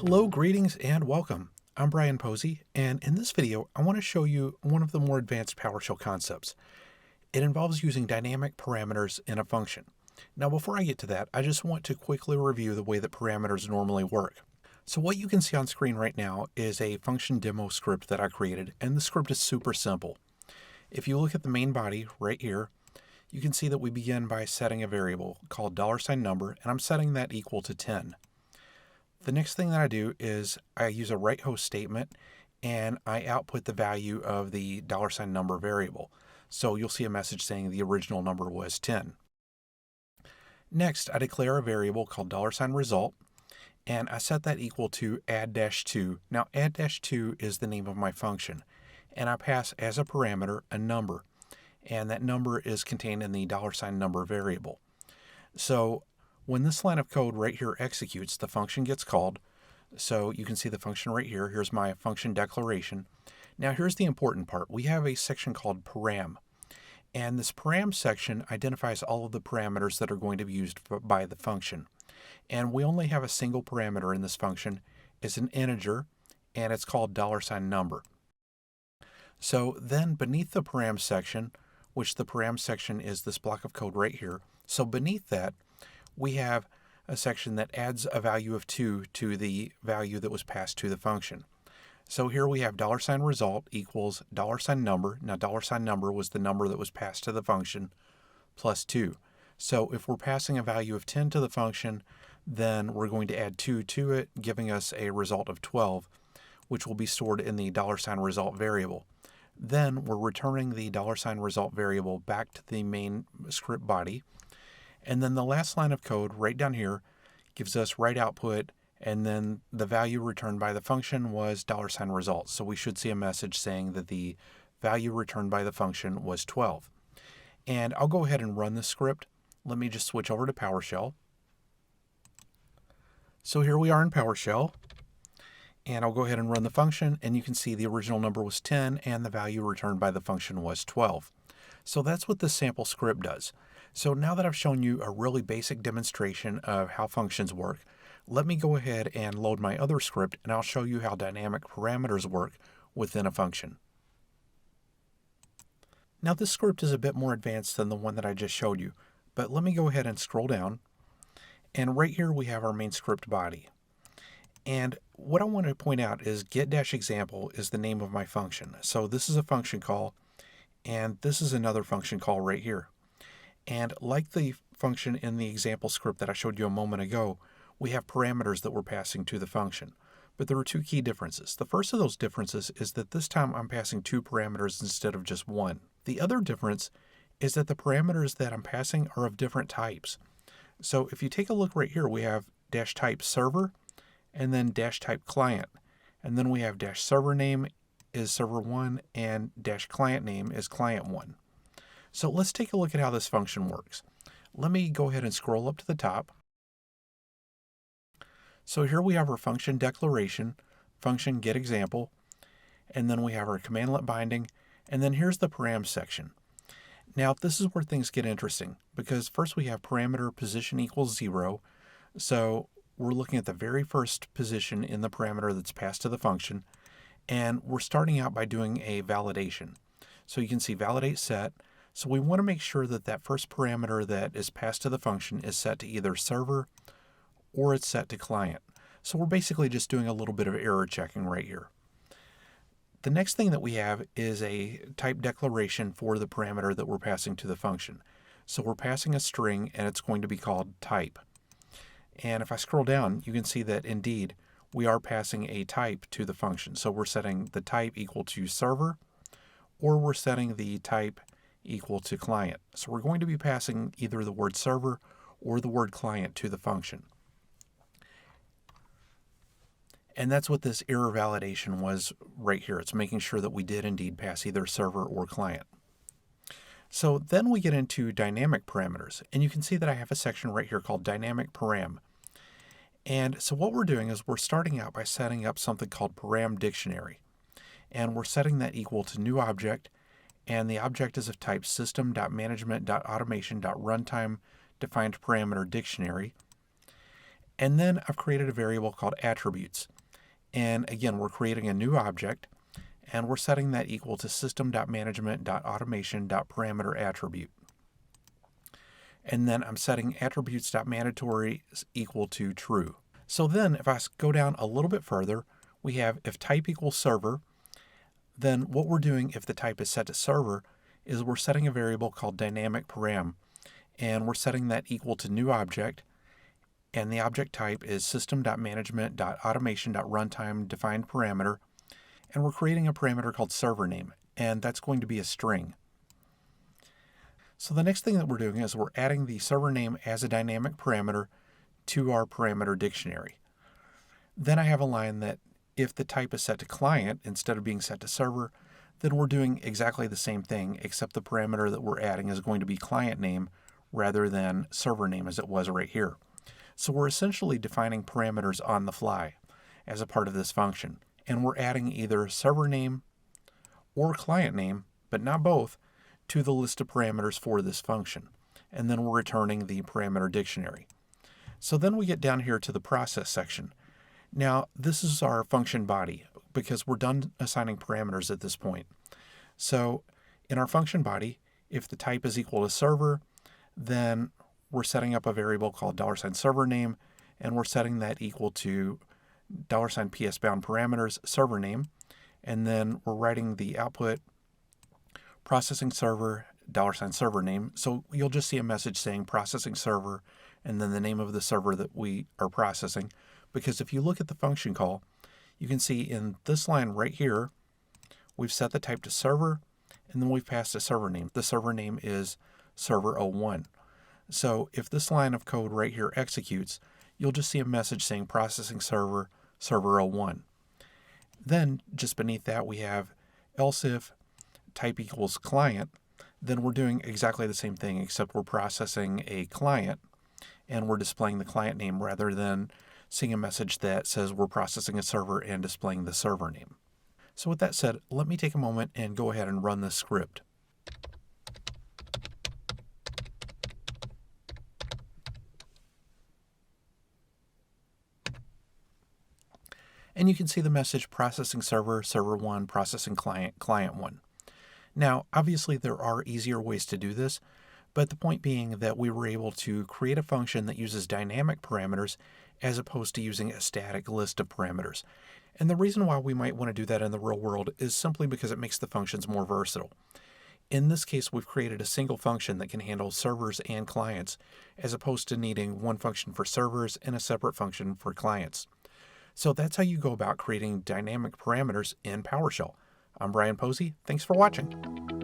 Hello, greetings, and welcome. I'm Brien Posey, and in this video, I want to show you one of the more advanced PowerShell concepts. It involves using dynamic parameters in a function. Now, before I get to that, I just want to quickly review the way that parameters normally work. So what you can see on screen right now is a function demo script that I created, and the script is super simple. If you look at the main body right here, you can see that we begin by setting a variable called $number, and I'm setting that equal to 10. The next thing that I do is I use a right host statement and I output the value of the $number variable. So you'll see a message saying the original number was 10. Next, I declare a variable called $result and I set that equal to add-2. Now add-2 is the name of my function and I pass as a parameter a number, and that number is contained in the $number variable. So when this line of code right here executes, the function gets called. So you can see the function right here. Here's my function declaration. Now here's the important part. We have a section called param. And this param section identifies all of the parameters that are going to be used by the function. And we only have a single parameter in this function. It's an integer, and it's called $number. So then beneath the param section, which the param section is this block of code right here. So beneath that, we have a section that adds a value of 2 to the value that was passed to the function. So here we have $result equals $number. Now $number was the number that was passed to the function plus 2. So if we're passing a value of 10 to the function, then we're going to add 2 to it, giving us a result of 12, which will be stored in the $result variable. Then we're returning the $result variable back to the main script body. And then the last line of code right down here gives us write output, and then the value returned by the function was $result. So we should see a message saying that the value returned by the function was 12. And I'll go ahead and run this script. Let me just switch over to PowerShell. So here we are in PowerShell. And I'll go ahead and run the function, and you can see the original number was 10 and the value returned by the function was 12. So that's what this sample script does. So now that I've shown you a really basic demonstration of how functions work, let me go ahead and load my other script and I'll show you how dynamic parameters work within a function. Now this script is a bit more advanced than the one that I just showed you, but let me go ahead and scroll down, and right here we have our main script body. And what I want to point out is get-example is the name of my function. So this is a function call, and this is another function call right here. And like the function in the example script that I showed you a moment ago, we have parameters that we're passing to the function. But there are two key differences. The first of those differences is that this time I'm passing 2 parameters instead of just 1. The other difference is that the parameters that I'm passing are of different types. So if you take a look right here, we have -type server and then -type client. And then we have -server name is server1 and -client name is client1. So let's take a look at how this function works. Let me go ahead and scroll up to the top. So here we have our function declaration, function getExample, and then we have our commandlet binding, and then here's the param section. Now this is where things get interesting, because first we have parameter position equals 0. So we're looking at the very first position in the parameter that's passed to the function, and we're starting out by doing a validation. So you can see validate set. So we want to make sure that that first parameter that is passed to the function is set to either server or it's set to client. So we're basically just doing a little bit of error checking right here. The next thing that we have is a type declaration for the parameter that we're passing to the function. So we're passing a string and it's going to be called type. And if I scroll down, you can see that indeed we are passing a type to the function. So we're setting the type equal to server, or we're setting the type equal to client. So we're going to be passing either the word server or the word client to the function. And that's what this error validation was right here. It's making sure that we did indeed pass either server or client. So then we get into dynamic parameters, and you can see that I have a section right here called dynamic param. And so what we're doing is we're starting out by setting up something called param dictionary. And we're setting that equal to new object, and the object is of type system.management.automation.runtime defined parameter dictionary. And then I've created a variable called attributes. And again, we're creating a new object, and we're setting that equal to system.management.automation.parameter attribute. And then I'm setting attributes.mandatory equal to true. So then if I go down a little bit further, we have if type equals server, then what we're doing if the type is set to server is we're setting a variable called dynamic param, and we're setting that equal to new object, and the object type is system.management.automation.runtime defined parameter, and we're creating a parameter called server name, and that's going to be a string. So the next thing that we're doing is we're adding the server name as a dynamic parameter to our parameter dictionary. Then I have a line that if the type is set to client instead of being set to server, then we're doing exactly the same thing, except the parameter that we're adding is going to be client name rather than server name as it was right here. So we're essentially defining parameters on the fly as a part of this function. And we're adding either server name or client name, but not both, to the list of parameters for this function. And then we're returning the parameter dictionary. So then we get down here to the process section. Now, this is our function body because we're done assigning parameters at this point. So in our function body, if the type is equal to server, then we're setting up a variable called $server name, and we're setting that equal to $PS bound parameters server name, and then we're writing the output processing server $server name. So you'll just see a message saying processing server and then the name of the server that we are processing. Because if you look at the function call, you can see in this line right here, we've set the type to server, and then we've passed a server name. The server name is server01. So if this line of code right here executes, you'll just see a message saying processing server server01. Then just beneath that we have else if type equals client, then we're doing exactly the same thing, except we're processing a client and we're displaying the client name rather than seeing a message that says we're processing a server and displaying the server name. So with that said, let me take a moment and go ahead and run this script. And you can see the message processing server, server1, processing client, client1. Now, obviously there are easier ways to do this, but the point being that we were able to create a function that uses dynamic parameters as opposed to using a static list of parameters. And the reason why we might want to do that in the real world is simply because it makes the functions more versatile. In this case, we've created a single function that can handle servers and clients, as opposed to needing one function for servers and a separate function for clients. So that's how you go about creating dynamic parameters in PowerShell. I'm Brien Posey. Thanks for watching.